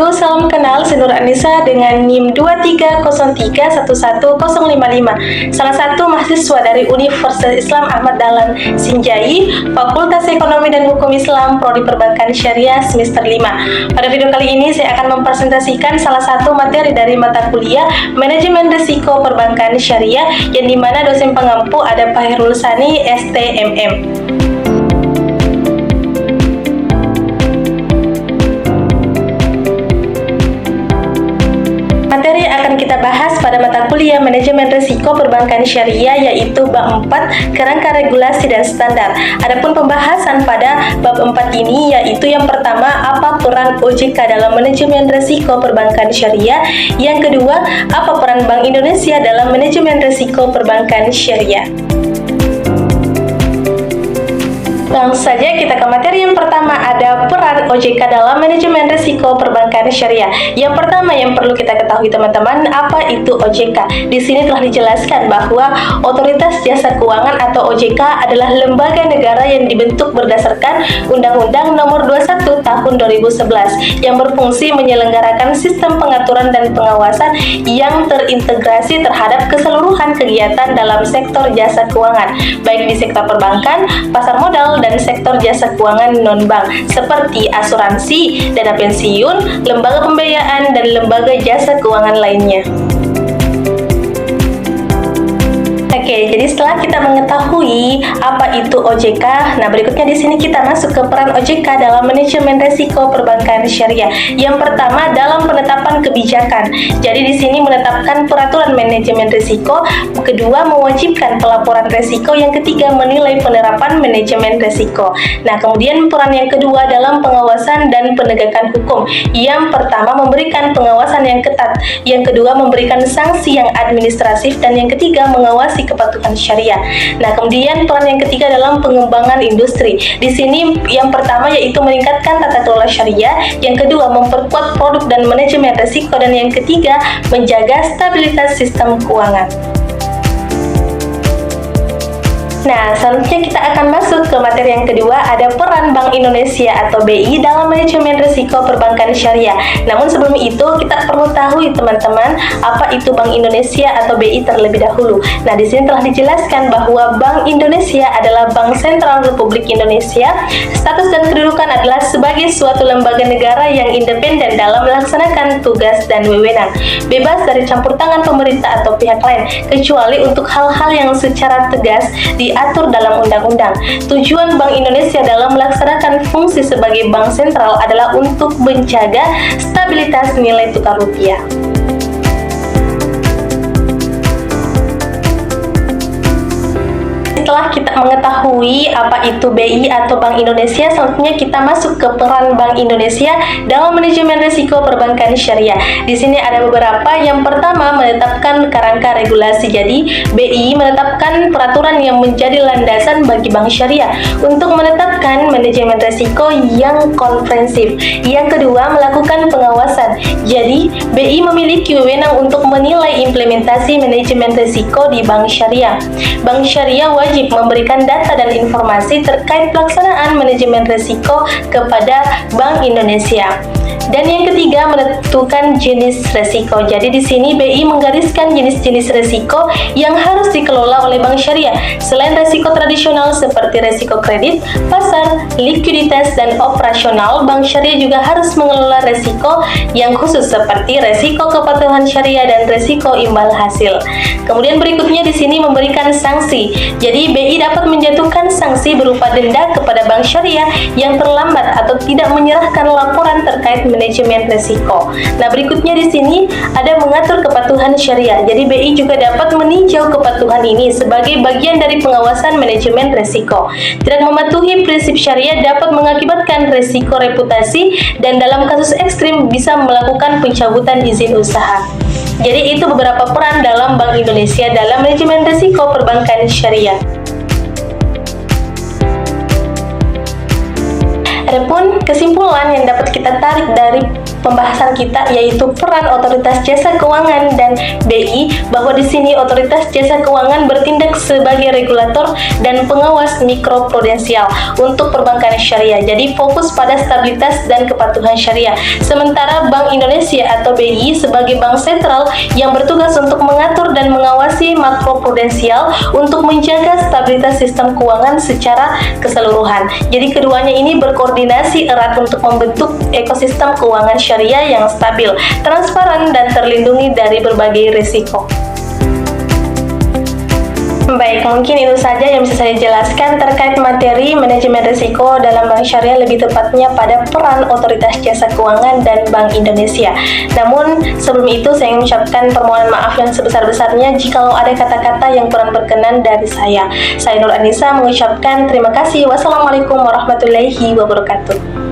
wabarakatuh. Salam kenal, saya Nur Anissa dengan NIM 2303111055. Salah satu mahasiswa dari Universitas Islam Ahmad Dahlan Sinjai, Fakultas Ekonomi dan Hukum Islam, Prodi Perbankan Syariah semester 5. Pada video kali ini saya akan mempresentasikan salah satu materi dari mata kuliah Manajemen Risiko Perbankan Syariah, yang dimana dosen pengampu ada Pak Herul Sani, STMM. Materi yang akan kita bahas pada mata kuliah Manajemen Risiko Perbankan Syariah yaitu bab 4, Kerangka Regulasi dan Standar. Adapun pembahasan pada bab 4 ini yaitu yang pertama, apa peran OJK dalam manajemen risiko perbankan syariah. Yang kedua, apa peran Bank Indonesia dalam manajemen risiko perbankan syariah. Langsung saja kita ke materi yang pertama, ada peran OJK dalam manajemen risiko perbankan syariah. Yang pertama yang perlu kita ketahui teman-teman, apa itu OJK? Di sini telah dijelaskan bahwa Otoritas Jasa Keuangan atau OJK adalah lembaga negara yang dibentuk berdasarkan Undang-Undang Nomor 21 Tahun 2011 yang berfungsi menyelenggarakan sistem pengaturan dan pengawasan yang terintegrasi terhadap keseluruhan kegiatan dalam sektor jasa keuangan, baik di sektor perbankan, pasar modal, dan sektor jasa keuangan non-bank seperti asuransi, dana pensiun, lembaga pembiayaan, dan lembaga jasa keuangan lainnya. Oke, jadi setelah kita mengetahui apa itu OJK, nah berikutnya di sini kita masuk ke peran OJK dalam manajemen risiko perbankan syariah. Yang pertama, dalam penetapan kebijakan. Jadi di sini menetapkan peraturan manajemen risiko, kedua mewajibkan pelaporan risiko, yang ketiga menilai penerapan manajemen risiko. Nah, kemudian peran yang kedua dalam pengawasan dan penegakan hukum. Yang pertama memberikan pengawasan yang ketat, yang kedua memberikan sanksi yang administratif, dan yang ketiga mengawasi kepatuhan syariah. Nah, kemudian peran yang ketiga dalam pengembangan industri. Di sini yang pertama yaitu meningkatkan tata kelola syariah, yang kedua memperkuat produk dan manajemen risiko, dan yang ketiga menjaga stabilitas sistem keuangan. Nah, selanjutnya kita akan masuk ke materi yang kedua, ada peran Bank Indonesia atau BI dalam manajemen risiko perbankan syariah. Namun sebelum itu kita perlu tahu teman-teman, apa itu Bank Indonesia atau BI terlebih dahulu. Nah, di sini telah dijelaskan bahwa Bank Indonesia adalah Bank Sentral Republik Indonesia. Status dan kedudukan adalah sebagai suatu lembaga negara yang independen dalam melaksanakan tugas dan wewenang, bebas dari campur tangan pemerintah atau pihak lain, kecuali untuk hal-hal yang secara tegas diatur dalam undang-undang. Tujuan Bank Indonesia dalam melaksanakan fungsi sebagai bank sentral adalah untuk menjaga stabilitas nilai tukar rupiah. Setelah kita mengetahui apa itu BI atau Bank Indonesia, selanjutnya kita masuk ke peran Bank Indonesia dalam manajemen risiko perbankan syariah. Di sini ada beberapa. Yang pertama, menetapkan kerangka regulasi. Jadi, BI menetapkan peraturan yang menjadi landasan bagi bank syariah untuk menetapkan manajemen risiko yang komprehensif. Yang kedua, melakukan pengawasan. Jadi, BI memiliki wewenang untuk menilai implementasi manajemen risiko di bank syariah. Bank syariah wajib memberikan data dan informasi terkait pelaksanaan manajemen risiko kepada Bank Indonesia. Dan yang ketiga, menentukan jenis risiko. Jadi di sini BI menggariskan jenis-jenis risiko yang harus dikelola oleh bank syariah. Selain risiko tradisional seperti risiko kredit, pasar, likuiditas, dan operasional, bank syariah juga harus mengelola risiko yang khusus seperti risiko kepatuhan syariah dan risiko imbal hasil. Kemudian berikutnya di sini memberikan sanksi. Jadi BI dapat menjatuhkan sanksi berupa denda kepada bank syariah yang terlambat atau tidak menyerahkan laporan terkait manajemen risiko. Nah, berikutnya di sini ada mengatur kepatuhan syariah. Jadi BI juga dapat meninjau kepatuhan ini sebagai bagian dari pengawasan manajemen risiko. Tidak mematuhi prinsip syariah dapat mengakibatkan risiko reputasi dan dalam kasus ekstrim bisa melakukan pencabutan izin usaha. Jadi itu beberapa peran dalam Bank Indonesia dalam manajemen risiko perbankan syariah. Adapun kesimpulan yang dapat kita tarik dari pembahasan kita, yaitu peran Otoritas Jasa Keuangan dan BI, bahwa di sini Otoritas Jasa Keuangan bertindak sebagai regulator dan pengawas mikroprudensial untuk perbankan syariah. Jadi fokus pada stabilitas dan kepatuhan syariah. Sementara Bank Indonesia atau BI sebagai bank sentral yang bertugas untuk mengatur dan mengawasi makroprudensial untuk menjaga stabilitas sistem keuangan secara keseluruhan. Jadi keduanya ini berkoordinasi erat untuk membentuk ekosistem keuangan syariah yang stabil, transparan, dan terlindungi dari berbagai risiko. Baik, mungkin itu saja yang bisa saya jelaskan terkait materi manajemen risiko dalam bank syariah, lebih tepatnya pada peran Otoritas Jasa Keuangan dan Bank Indonesia. Namun, sebelum itu saya mengucapkan permohonan maaf yang sebesar-besarnya jikalau ada kata-kata yang kurang berkenan dari saya. Saya Nur Anissa mengucapkan terima kasih. Wassalamualaikum warahmatullahi wabarakatuh.